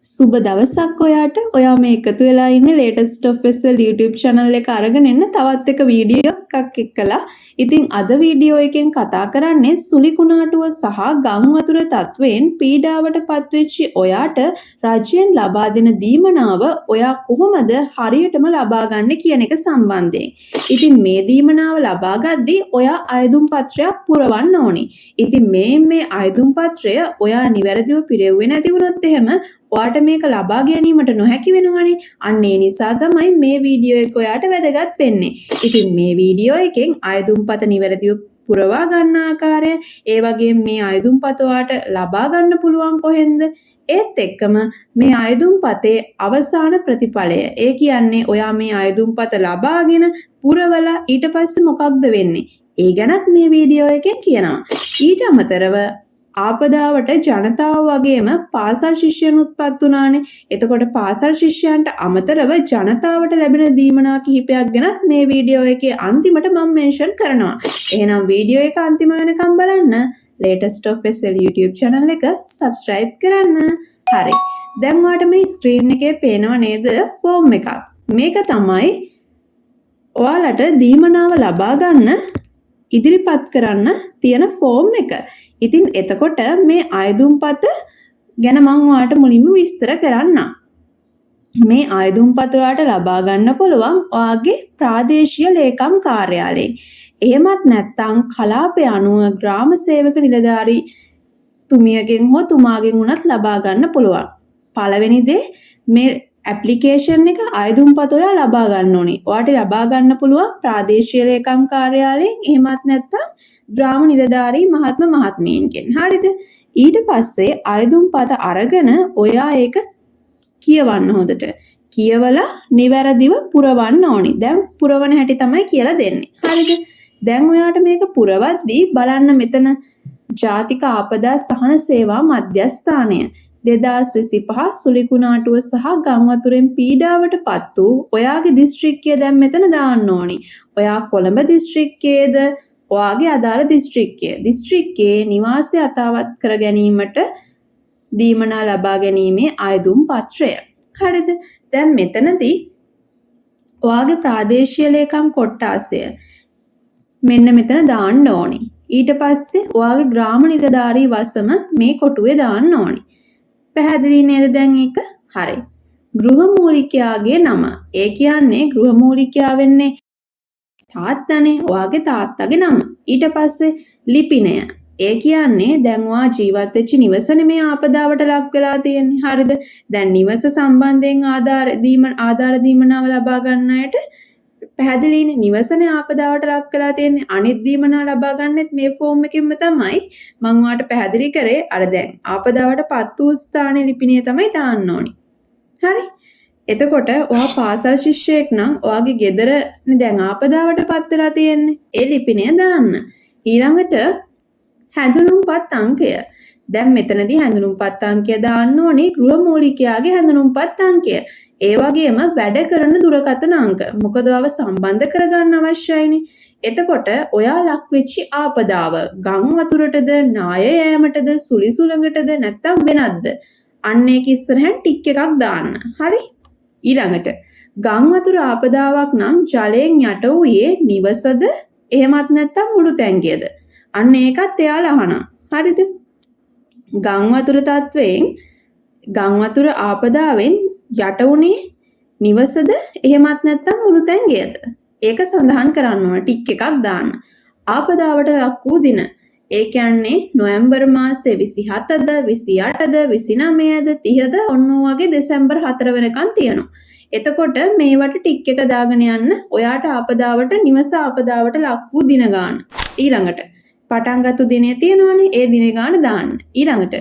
සුබ දවසක් ඔයාට. ඔයා මේ එකතු වෙලා ඉන්නේ latest of Vessel YouTube channel එක අරගෙන එන්න තවත් එක වීඩියෝ එකක් එක්කලා. ඉතින් අද වීඩියෝ එකෙන් කතා කරන්නේ සුලි කුණාටුව සහ ගම් වතුර තත්වයෙන් පීඩාවට පත්වෙච්ච ඔයාට රජයෙන් ලබා දෙන දීමනාව ඔයා කොහොමද හරියටම ලබා ගන්න කියන එක සම්බන්ධයෙන්. ඉතින් මේ දීමනාව ලබා ගද්දී ඔයා අයදුම් පත්‍රයක් පුරවන්න ඕනි. ඉතින් මේ අයදුම් පත්‍රය ඔයා නිවැරදිව පිරෙව්වේ නැති වුණොත් එහෙම ඔයාට මේක ලබා ගැනීමට නොහැකි වෙනවනේ. අන්න ඒ නිසා තමයි මේ වීඩියෝ එක ඔයාට වැදගත් වෙන්නේ. ඉතින් මේ වීඩියෝ එකෙන් අයදුම්පත නිවැරදිව පුරවා ගන්න ආකාරය, ඒ වගේම මේ අයදුම්පත ඔයාට ලබා ගන්න පුළුවන් කොහෙන්ද? ඒත් එක්කම මේ අයදුම්පතේ අවසාන ප්‍රතිඵලය. ඒ කියන්නේ ඔයා මේ අයදුම්පත ලබාගෙන පුරවලා ඊට පස්සේ මොකක්ද වෙන්නේ? ඒ ගැනත් මේ වීඩියෝ එකෙන් කියනවා. ඊට අමතරව ආපදාවට ජනතාව වගේම පාසල් ශිෂ්‍යයන් උත්පත් වුණානේ. එතකොට පාසල් ශිෂ්‍යයන්ට අමතරව ජනතාවට ලැබෙන දීමනා කිහිපයක් ගැනත් මේ වීඩියෝ එකේ අන්තිමට මම මෙන්ෂන් කරනවා. එහෙනම් වීඩියෝ එක අන්තිම වෙනකම් බලන්න. latest of Vessel YouTube channel එක subscribe කරන්න. හරි. දැන් ඔයාලට මේ ස්ක්‍රීන් එකේ පේනව නේද ෆෝම් එකක්. මේක තමයි ඔයාලට දීමනාව ලබා ගන්න ඉදිරිපත් කරන්න තියෙන ෆෝම් එක. ඉතින් එතකොට මේ අයදුම්පත ගැන මම ඔයාලට මුලින්ම විස්තර කරන්නම්. මේ අයදුම්පත ඔයාලට ලබා ගන්න පුළුවන් ඔයාගේ ප්‍රාදේශීය ලේකම් කාර්යාලයෙන්. එහෙමත් නැත්නම් කලාපය අනුව ග්‍රාම සේවක නිලධාරී තුමියගෙන් හෝ තුමාගෙන් උනත් ලබා ගන්න පුළුවන්. පළවෙනි දේ මේ ඇප්ලිකේෂන් එක අයදුම්පත ඔයා ලබා ගන්න ඕනේ. ඔයාට ලබා ගන්න පුළුවන් ප්‍රාදේශීය ලේකම් කාර්යාලයෙන්, එහෙමත් නැත්නම් ග්‍රාම නිලධාරී මහත්මීන්ගෙන්. හරිද? ඊට පස්සේ අයදුම්පත අරගෙන ඔයා ඒක කියවන්න හොඳට. කියවලා නිවැරදිව පුරවන්න ඕනි. දැන් පුරවන හැටි තමයි කියලා දෙන්නේ. හරිද? දැන් ඔයාට මේක පුරවද්දී බලන්න මෙතන ජාතික ආපදා සහන සේවා මධ්‍යස්ථානය 2025 සුලි කුණාටුව සහ ගම් වතුරෙන් පීඩාවට පත් වූ ඔයාගේ දිස්ත්‍රික්කය දැන් මෙතන දාන්න ඕනි. ඔයා කොළඹ දිස්ත්‍රික්කයේද ඔයාගේ අදාළ දිස්ත්‍රික්කයේ නිවාසය අතාවත් කර ගැනීමට දීමනා ලබා ගැනීමේ අයදුම් පත්‍රය. හරිද? දැන් මෙතනදී ඔයාගේ ප්‍රාදේශීය ලේකම් කොට්ටාසය මෙන්න මෙතන දාන්න ඕනි. ඊට පස්සේ ඔයාගේ ග්‍රාම නිලධාරී වසම මේ කොටුවේ දාන්න ඕනි. පැහැදිලි නේද දැන් ඒක? හරි. ගෘහමූලිකයාගේ නම. ඒ කියන්නේ ගෘහමූලිකයා වෙන්නේ තාත්තනේ, ඔයාගේ තාත්තගේ නම. ඊට පස්සේ ලිපිනය. ඒ කියන්නේ දැන් ඔයා ජීවත් වෙච්ච නිවස නෙමෙයි ආපදාවට ලක් වෙලා තියෙන්නේ. හරිද? දැන් නිවස සම්බන්ධයෙන් ආධාර දීමනාව ලබා ගන්න අයට පැහැදිලිනේ නිවසනේ ආපදාවට ලක් වෙලා තියෙන්නේ. අනිත් දීමනා ලබා ගන්නෙත් මේ ෆෝම් එකෙන්ම තමයි. මම ඔයාලට පැහැදිලි කරේ අර දැන් ආපදාවට පත් වූ ස්ථානයේ ලිපිණිය තමයි දාන්න ඕනි. හරි? එතකොට ඔයා පාසල් ශිෂ්‍යයෙක් නම් ඔයාගේ ගෙදර දැන් ආපදාවට පත් වෙලා තියෙන්නේ. ඒ ලිපිණිය දාන්න. ඊළඟට හැඳුනුම්පත් අංකය. දැන් මෙතනදී හැඳුනුම්පත් අංකය දාන්න ඕනේ ගෘහමූලිකයාගේ හැඳුනුම්පත් අංකය. ඒ වගේම වැඩ කරන දුරකථන අංක. මොකද ඔයාව සම්බන්ධ කරගන්න අවශ්‍යයිනේ. එතකොට ඔයා ලක් වෙච්ච ආපදාව ගම් වතුරටද, නාය යෑමටද, සුලි සුළඟටද නැත්නම් වෙනත්ද? අන්න ඒක ඉස්සරහින් ටික් එකක් දාන්න. හරි? ඊළඟට ගම් වතුර ආපදාවක් නම් ජලයෙන් යට වූයේ නිවසද, එහෙමත් නැත්නම් මුළු තැංකියද? අන්න ඒකත් එයාලා අහනවා. හරිද? ගම් වතුර තත්වයෙන් ගම් වතුර ආපදාවෙන් යට වුණේ නිවසද, එහෙමත් නැත්නම් මුළු තැංගියද? ඒක සඳහන් කරන්න ඕන. ටික් එකක් දාන්න. ආපදාවට ලක් වූ දින. ඒ කියන්නේ නොවැම්බර් මාසේ 27ද, 28ද, 29ද, 30ද ඔන්න වගේ දෙසැම්බර් 4 වෙනකන් තියෙනවා. එතකොට මේවට ටික් එක දාගෙන යන්න. ඔයාට ආපදාවට නිවස ආපදාවට ලක් වූ දින ගාන. ඊළඟට පටන් ගත්ත දිනේ තියෙනවනේ. ඒ දින ගාන දාන්න. ඊළඟට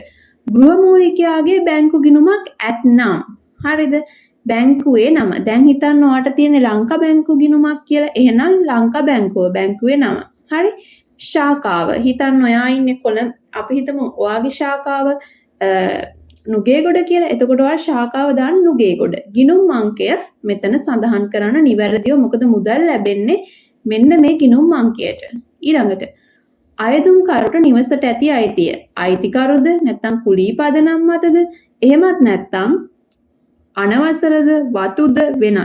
ගෘහමූලිකයාගේ බැංකු ගිණුමක් ඇත්නම්. හරිද? බැංකුවේ නම. දැන් හිතන්න ඔයාට තියෙන ලංකා බැංකු ගිණුමක් කියලා. එහෙනම් ලංකා බැංකුවේ නම. හරි? ශාඛාව. හිතන්න ඔයා ඉන්නේ කොළඹ. අපි හිතමු ඔයාගේ ශාඛාව නුගේගොඩ කියලා. එතකොට ඔයා ශාඛාව දාන්න නුගේගොඩ. ගිණුම් අංකය මෙතන සඳහන් කරන්න නිවැරදිව. මොකද මුදල් ලැබෙන්නේ මෙන්න මේ ගිණුම් අංකයට. ඊළඟට අයදුම්කරුට නිවසට ඇති අයිතිය. අයිතිකරුද නැත්නම් කුලී පදනම් මතද? එහෙමත් නැත්නම් අනවසරද වතුද වෙනත්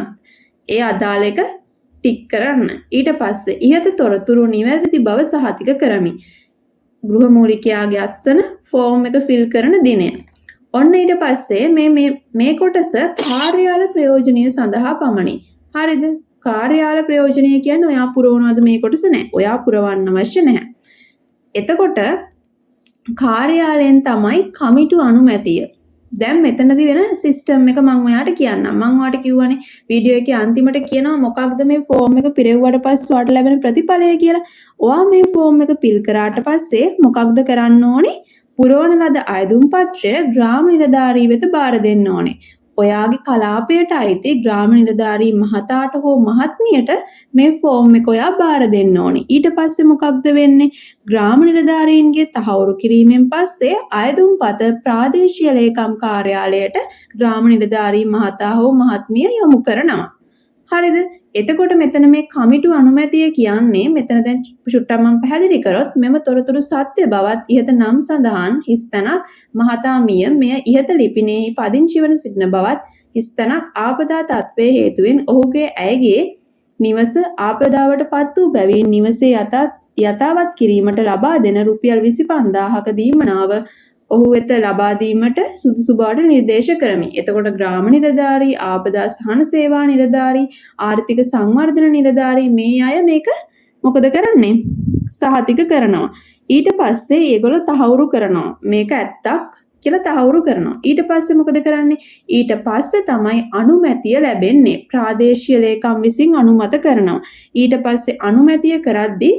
ඒ අදාළ එක ටික් කරන්න. ඊට පස්සේ ඉහත තොරතුරු නිවැරදි බව සහතික කරමි. ගෘහමූලිකයාගේ අත්සන ෆෝම් එක ෆිල් කරන දිනය. ඔන්න ඊට පස්සේ මේ කොටස කාර්යාල ප්‍රයෝජනීය සඳහා පමණි. හරිද? කාර්යාල ප්‍රයෝජනීය කියන්නේ ඔයා පුරවනවද මේ කොටස නෑ. ඔයා පුරවන්න අවශ්‍ය නැහැ. එතකොට කාර්යාලයෙන් තමයි කමිටු අනුමැතිය. දැන් මෙතනදී වෙන සිස්ටම් එක මම ඔයාට කියන්නම්. මම ඔයාට කිව්වනේ වීඩියෝ එකේ අන්තිමට කියනවා මොකක්ද මේ ෆෝම් එක පිරෙව්වට පස්සේ ඔයාට ලැබෙන ප්‍රතිඵලය කියලා. ඔයා මේ ෆෝම් එක පිල් කරාට පස්සේ මොකක්ද කරන්න ඕනේ? පුරවන ලද අයදුම් පත්‍රය ග්‍රාම නිලධාරී වෙත බාර දෙන්න ඕනේ. ඔයාගේ කලාපයට අයිති ග්‍රාම නිලධාරී මහතාට හෝ මහත්මියට මේ ෆෝම් එක ඔයා බාර දෙන්න ඕනේ. ඊට පස්සේ මොකක්ද වෙන්නේ? ග්‍රාම නිලධාරීන්ගේ තහවුරු කිරීමෙන් පස්සේ අයදුම්පත ප්‍රාදේශීය ලේකම් කාර්යාලයට ග්‍රාම නිලධාරී මහතා හෝ මහත්මිය යොමු කරනවා. හරිද? එතකොට මෙතන මේ කමිටු අනුමැතිය කියන්නේ මෙතන දැන් චුට්ටක් මම පැහැදිලි කරොත් මෙම තොරතුරු සත්‍ය බවත් ඉහත නම් සඳහන් හිස්තැනක් මහතාමිය මෙය ඉහත ලිපිනයෙහි පදිංචි වන සිටින බවත් හිස්තැනක් ආපදා තත්ත්වයේ හේතුවෙන් ඔහුගේ ඇයගේ නිවස ආපදාවට පත් වූ බැවින් නිවසේ යථාවත් කිරීමට ලබා දෙන රුපියල් 25000ක දීමනාව ඔහු වෙත ලබා දීමට සුදුසු බවට නිර්දේශ කරමි. එතකොට ග්‍රාම නිලධාරී, ආපදා සහන සේවා නිලධාරී, ආර්ථික සංවර්ධන නිලධාරී මේ අය මේක මොකද කරන්නේ? සහතික කරනවා. ඊට පස්සේ ඒගොල්ලෝ තහවුරු කරනවා. මේක ඇත්තක් කියලා තහවුරු කරනවා. ඊට පස්සේ මොකද කරන්නේ? ඊට පස්සේ තමයි අනුමැතිය ලැබෙන්නේ. ප්‍රාදේශීය ලේකම් විසින් අනුමත කරනවා. ඊට පස්සේ අනුමැතිය කරද්දී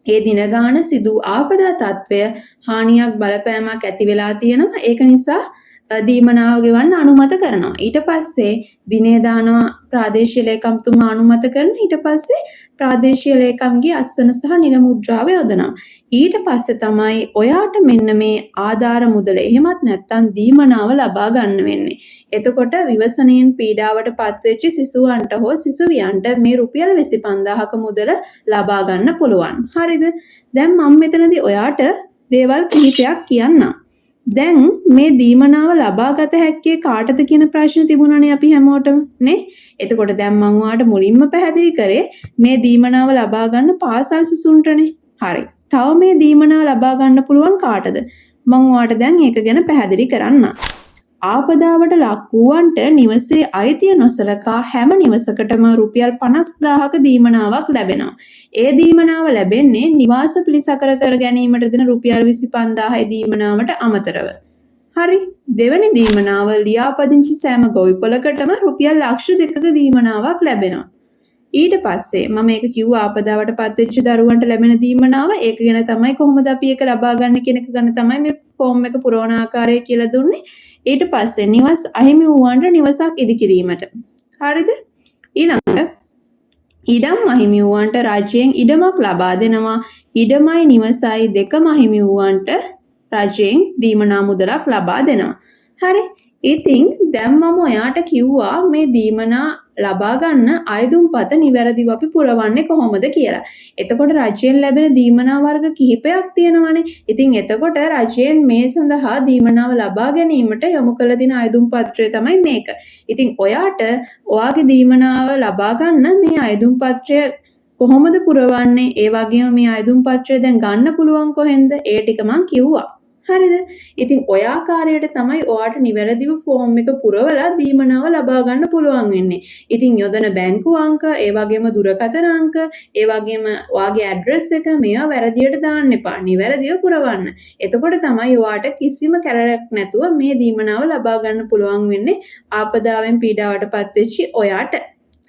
ඒ දින ගාන සිදු ආපදා තත්ත්වය හානියක් බලපෑමක් ඇති වෙලා තියෙනවා. ඒක නිසා දීමනාව ගෙවන්න අනුමත කරනවා. ඊට පස්සේ දිනේ දානවා ප්‍රාදේශීය ලේකම්තුමා අනුමත කරන. ඊට පස්සේ ප්‍රාදේශීය ලේකම්ගේ අත්සන සහ නිල මුද්‍රාව යොදනවා. ඊට පස්සේ තමයි ඔයාට මෙන්න මේ ආධාර මුදල එහෙමත් නැත්නම් දීමනාව ලබා ගන්න වෙන්නේ. එතකොට විවසනයෙන් පීඩාවට පත්වෙච්ච සිසුවන්ට හෝ සිසුවියන්ට මේ රුපියල් 25000ක මුදල ලබා ගන්න පුළුවන්. හරිද? දැන් මම මෙතනදී ඔයාට දේවල් කිහිපයක් කියන්නම්. දැන් මේ දීමනාව ලබා ගත හැක්කේ කාටද කියන ප්‍රශ්න තිබුණානේ අපි හැමෝටම නේ. එතකොට දැන් මම ඔයාලට මුලින්ම පැහැදිලි කරේ මේ දීමනාව ලබා ගන්න පාසල් සිසුන්ටනේ. හරි. තව මේ දීමනාව ලබා ගන්න පුළුවන් කාටද? මම ඔයාලට දැන් ඒක ගැන පැහැදිලි කරන්නම්. ආපදාවට ලක් වූවන්ට නිවසේ අයිතිය නොසලකා හැම නිවසකටම රුපියල් 50000ක දීමනාවක් ලැබෙනවා. ඒ දීමනාව ලැබෙන්නේ නිවාස පිළිසකර කර ගැනීමට දෙන රුපියල් 25000 දීමනාවට අමතරව. හරි. දෙවැනි දීමනාව ලියාපදිංචි සෑම ගොවිපොළකටම රුපියල් ලක්ෂ 2ක දීමනාවක් ලැබෙනවා. ඊට පස්සේ මම මේක කිව්ව ආපදාවට පත්වෙච්ච දරුවන්ට ලැබෙන දීමනාව ඒක ගැන තමයි කොහොමද අපි ඒක ලබා ගන්න කියන එක ගැන තමයි මේ ෆෝම් එක පුරවන ආකාරය කියලා දුන්නේ. ඊට පස්සේ නිවස් අහිමි වූවන්ට නිවසක් ඉදිකිරීමට. හරිද? ඊළඟට ඉඩම් අහිමි වූවන්ට රජයෙන් ඉඩමක් ලබා දෙනවා. ඉඩමයි නිවසයි දෙකම අහිමි වූවන්ට රජයෙන් දීමනා මුදලක් ලබා දෙනවා. හරි. ඉතින් දැන් මම ඔයාට කිව්වා මේ දීමනා ලබා ගන්න අයදුම්පත නිවැරදිව අපි පුරවන්නේ කොහොමද කියලා. එතකොට රජයෙන් ලැබෙන දීමනා වර්ග කිහිපයක් තියෙනවානේ. ඉතින් එතකොට රජයෙන් මේ සඳහා දීමනාව ලබා ගැනීමට යොමු කළ දින අයදුම් පත්‍රය තමයි මේක. ඉතින් ඔයාට ඔයාගේ දීමනාව ලබා ගන්න මේ අයදුම් පත්‍රය කොහොමද පුරවන්නේ? ඒ වගේම මේ අයදුම් පත්‍රය දැන් ගන්න පුළුවන් කොහෙන්ද? ඒ ටික මම කිව්වා. හරිද? ඉතින් ඔය ආකාරයට තමයි ඔයාට නිවැරදිව ෆෝම් එක පුරවලා දීමනාව ලබා ගන්න පුළුවන් වෙන්නේ. ඉතින් යොදන බැංකු අංක, ඒ වගේම දුරකථන අංක, ඒ වගේම ඔයාගේ ඇඩ්‍රස් එක මේවා වැරදියට දාන්න එපා. නිවැරදිව පුරවන්න. එතකොට තමයි ඔයාට කිසිම කැරලක් නැතුව මේ දීමනාව ලබා ගන්න පුළුවන් වෙන්නේ ආපදාවෙන් පීඩාවට පත්වෙච්ච ඔයාට.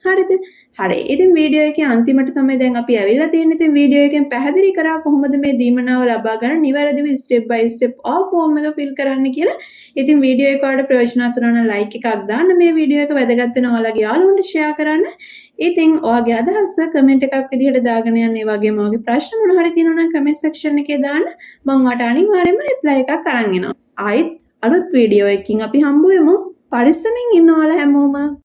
හරිද? හරි. ඉතින් වීඩියෝ එකේ අන්තිමට තමයි දැන් අපි ඇවිල්ලා තියෙන්නේ. ඉතින් වීඩියෝ එකෙන් පැහැදිලි කරා කොහොමද මේ දීමනාව ලබා ගන්න නිවැරදිව ස්ටෙප් බයි ස්ටෙප් ෆෝම් එක ෆිල් කරන්න කියලා. ඉතින් වීඩියෝ එක වලට ප්‍රයෝජනවත් වුණා නම් ලයික් එකක් දාන්න. මේ වීඩියෝ එක වැදගත් වෙනවා ඔයාලගේ යාළුවන්ට ෂෙයා කරන්න. ඉතින් ඔයාගේ අදහස කමෙන්ට් එකක් විදිහට දාගෙන යන්න. ඒ වගේම ඔයාගේ ප්‍රශ්න මොන හරි තියෙනවා නම් කමෙන්ට් සෙක්ෂන් එකේ දාන්න. මම ඔයාලට අනිවාර්යයෙන්ම රිප්ලයි එකක් අරන් එනවා. ආයිත් අලුත් වීඩියෝ එකකින් අපි හම්බ වෙමු. පරිස්සමින් ඉන්න ඔයාලා හැමෝම.